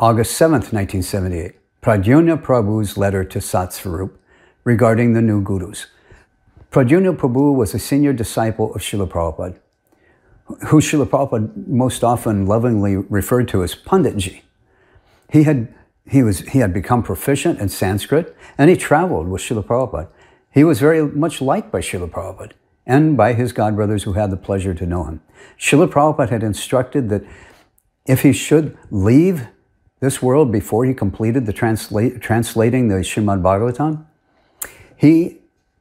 August 7th, 1978, Pradyumna Prabhu's letter to Satsvarup regarding the new gurus. Pradyumna Prabhu was a senior disciple of Srila Prabhupada, who Srila Prabhupada most often lovingly referred to as Panditji. He had become proficient in Sanskrit, and he traveled with Srila Prabhupada. He was very much liked by Srila Prabhupada and by his godbrothers who had the pleasure to know him. Srila Prabhupada had instructed that if he should leave this world before he completed the translating the Srimad Bhagavatam, he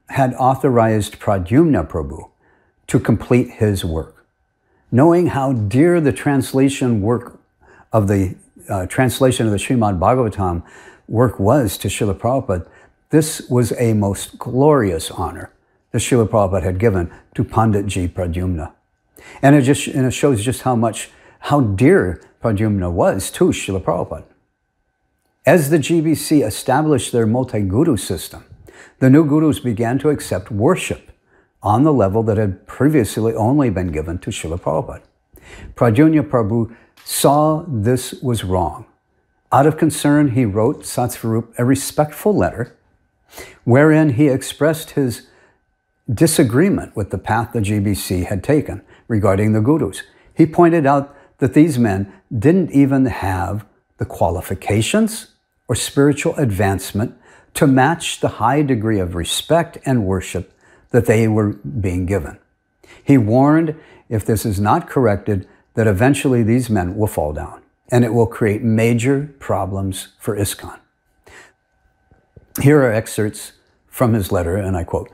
had authorized Pradyumna Prabhu to complete his work. Knowing how dear the translation work of the translation of the Srimad Bhagavatam work was to Srila Prabhupada, this was a most glorious honor that Srila Prabhupada had given to Panditji Pradyumna. And it shows just how dear Pradyumna was to Srila Prabhupada. As the GBC established their multi-guru system, the new gurus began to accept worship on the level that had previously only been given to Srila Prabhupada. Pradyumna Prabhu saw this was wrong. Out of concern, he wrote Satsvarup a respectful letter wherein he expressed his disagreement with the path the GBC had taken regarding the gurus. He pointed out that these men didn't even have the qualifications or spiritual advancement to match the high degree of respect and worship that they were being given. He warned, if this is not corrected, that eventually these men will fall down, and it will create major problems for ISKCON. Here are excerpts from his letter, and I quote,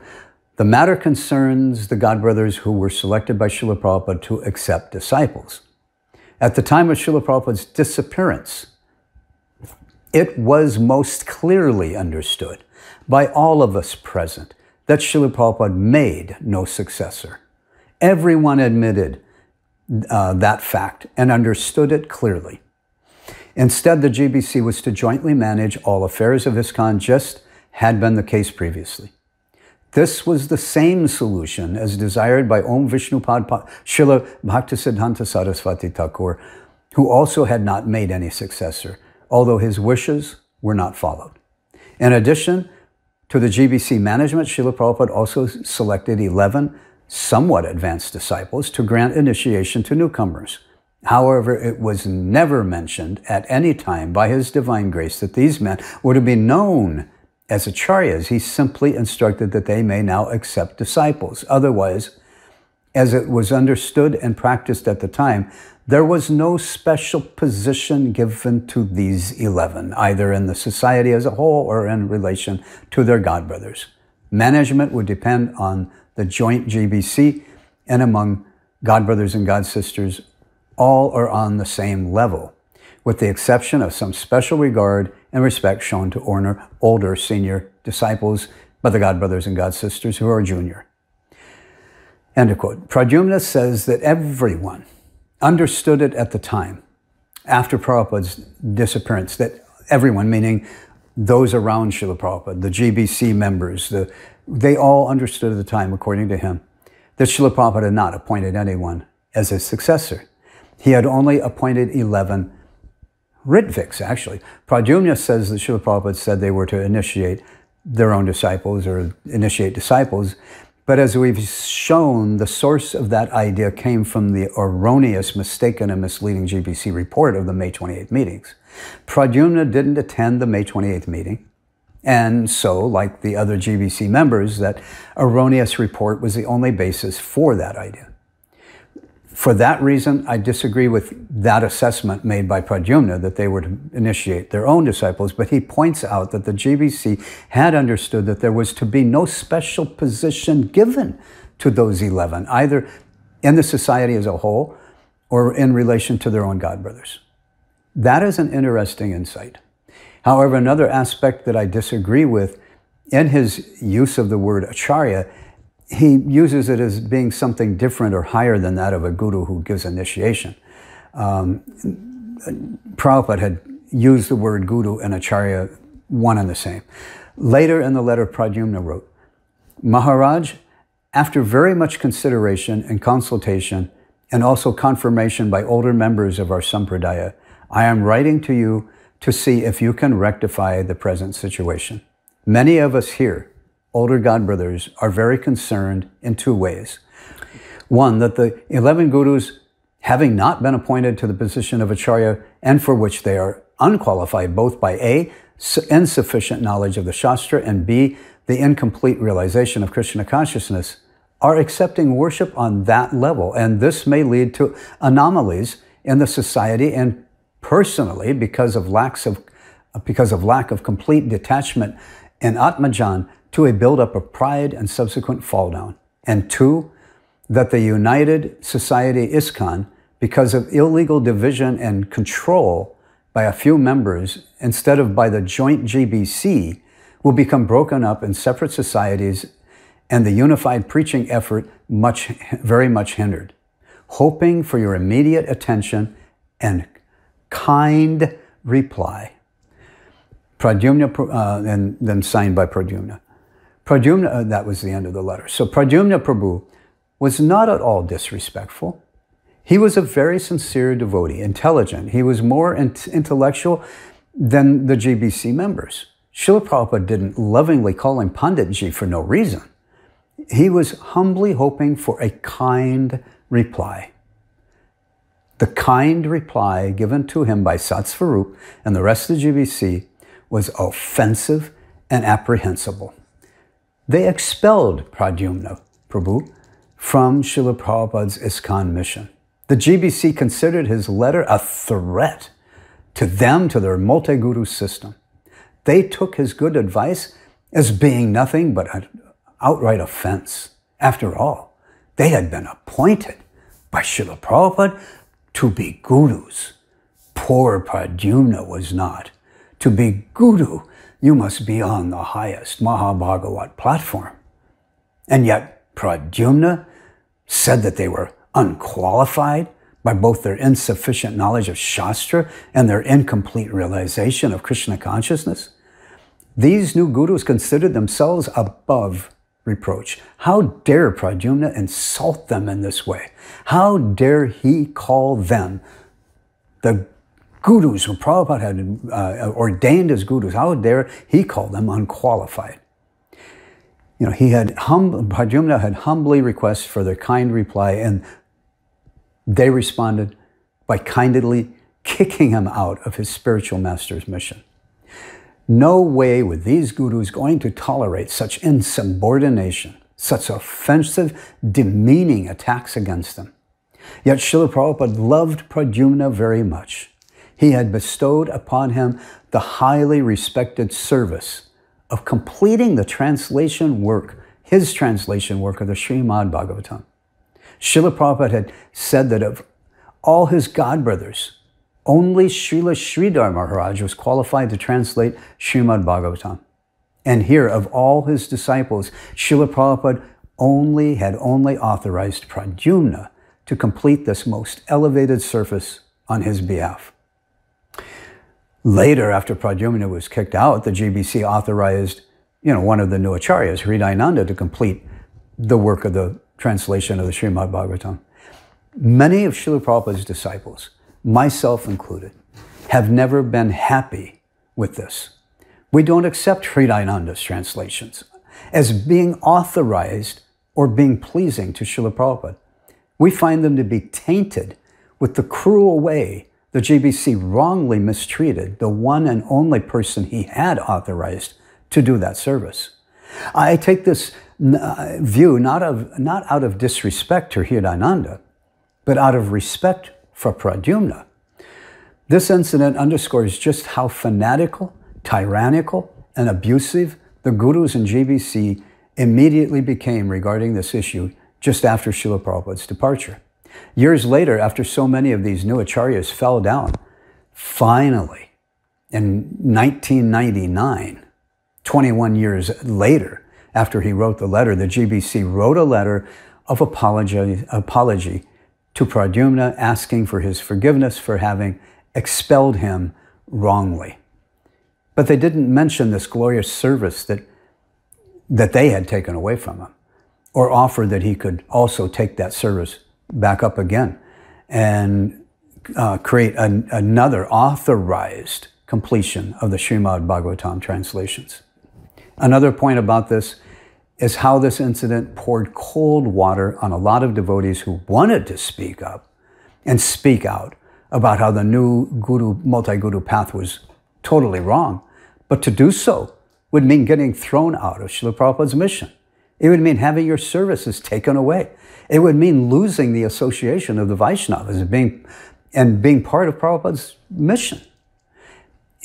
"The matter concerns the godbrothers who were selected by Srila Prabhupada to accept disciples. At the time of Srila Prabhupada's disappearance, it was most clearly understood by all of us present that Srila Prabhupada made no successor. Everyone admitted that fact and understood it clearly. Instead, the GBC was to jointly manage all affairs of ISKCON, just had been the case previously. This was the same solution as desired by Om Vishnupad Srila Bhaktisiddhanta Saraswati Thakur, who also had not made any successor, although his wishes were not followed. In addition to the GBC management, Srila Prabhupada also selected 11 somewhat advanced disciples to grant initiation to newcomers. However, it was never mentioned at any time by His Divine Grace that these men were to be known as acharyas. He simply instructed that they may now accept disciples. Otherwise, as it was understood and practiced at the time, there was no special position given to these 11, either in the society as a whole or in relation to their godbrothers. Management would depend on the joint GBC, and among godbrothers and godsisters, all are on the same level, with the exception of some special regard and respect shown to older senior disciples by the godbrothers and godsisters who are junior." End of quote. Pradyumna says that everyone understood it at the time, after Prabhupada's disappearance, that everyone, meaning those around Srila Prabhupada, the GBC members, they all understood at the time, according to him, that Srila Prabhupada had not appointed anyone as his successor. He had only appointed 11 Ritviks, actually. Pradyumna says that Srila Prabhupada said they were to initiate their own disciples or initiate disciples, but as we've shown, the source of that idea came from the erroneous, mistaken, and misleading GBC report of the May 28th meetings. Pradyumna didn't attend the May 28th meeting, and so, like the other GBC members, that erroneous report was the only basis for that idea. For that reason, I disagree with that assessment made by Pradyumna that they were to initiate their own disciples, but he points out that the GBC had understood that there was to be no special position given to those 11, either in the society as a whole or in relation to their own godbrothers. That is an interesting insight. However, another aspect that I disagree with in his use of the word acharya, he uses it as being something different or higher than that of a guru who gives initiation. Prabhupada had used the word guru and acharya one and the same. Later in the letter, Pradyumna wrote, "Maharaj, after very much consideration and consultation, and also confirmation by older members of our sampradaya, I am writing to you to see if you can rectify the present situation. Many of us here, older God brothers, are very concerned in two ways. One, that the 11 gurus, having not been appointed to the position of Acharya, and for which they are unqualified both by A, insufficient knowledge of the Shastra, and B, the incomplete realization of Krishna consciousness, are accepting worship on that level. And this may lead to anomalies in the society and personally because of lack of complete detachment and Atmajan to a buildup of pride and subsequent fall down. And two, that the united society ISKCON, because of illegal division and control by a few members instead of by the joint GBC, will become broken up in separate societies and the unified preaching effort very much hindered. Hoping for your immediate attention and kind reply. Pradyumna, and then signed by Pradyumna. Pradyumna, that was the end of the letter. So Pradyumna Prabhu was not at all disrespectful. He was a very sincere devotee, intelligent. He was more intellectual than the GBC members. Srila Prabhupada didn't lovingly call him Panditji for no reason. He was humbly hoping for a kind reply. The kind reply given to him by Satsvarup and the rest of the GBC was offensive and apprehensible. They expelled Pradyumna Prabhu from Srila Prabhupada's ISKCON mission. The GBC considered his letter a threat to them, to their multi-guru system. They took his good advice as being nothing but an outright offense. After all, they had been appointed by Srila Prabhupada to be gurus. Poor Pradyumna was not. To be guru, you must be on the highest Mahabhagavat platform. And yet Pradyumna said that they were unqualified by both their insufficient knowledge of Shastra and their incomplete realization of Krishna consciousness. These new gurus considered themselves above reproach. How dare Pradyumna insult them in this way? How dare he call them, the gurus who Prabhupada had ordained as gurus, how dare he call them unqualified? You know, Pradyumna had humbly requested for their kind reply, and they responded by kindly kicking him out of his spiritual master's mission. No way were these gurus going to tolerate such insubordination, such offensive, demeaning attacks against them. Yet Srila Prabhupada loved Pradyumna very much. He had bestowed upon him the highly respected service of completing the translation work, his translation work of the Srimad Bhagavatam. Srila Prabhupada had said that of all his godbrothers, only Srila Sridhar Maharaj was qualified to translate Srimad Bhagavatam. And here, of all his disciples, Srila Prabhupada had only authorized Pradyumna to complete this most elevated service on his behalf. Later, after Pradyumna was kicked out, the GBC authorized, one of the new acharyas, Hridayananda, to complete the work of the translation of the Srimad Bhagavatam. Many of Srila Prabhupada's disciples, myself included, have never been happy with this. We don't accept Hridayananda's translations as being authorized or being pleasing to Srila Prabhupada. We find them to be tainted with the cruel way the GBC wrongly mistreated the one and only person he had authorized to do that service. I take this view not out of disrespect to Hridayananda, but out of respect for Pradyumna. This incident underscores just how fanatical, tyrannical, and abusive the gurus in GBC immediately became regarding this issue just after Srila Prabhupada's departure. Years later, after so many of these new acharyas fell down, finally, in 1999, 21 years later, after he wrote the letter, the GBC wrote a letter of apology to Pradyumna, asking for his forgiveness for having expelled him wrongly. But they didn't mention this glorious service that they had taken away from him, or offer that he could also take that service back up again and create another authorized completion of the Srimad Bhagavatam translations. Another point about this is how this incident poured cold water on a lot of devotees who wanted to speak up and speak out about how the new guru, multi-guru path was totally wrong. But to do so would mean getting thrown out of Srila Prabhupada's mission. It would mean having your services taken away. It would mean losing the association of the Vaishnavas and being part of Prabhupada's mission.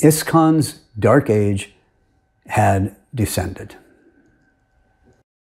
ISKCON's dark age had descended.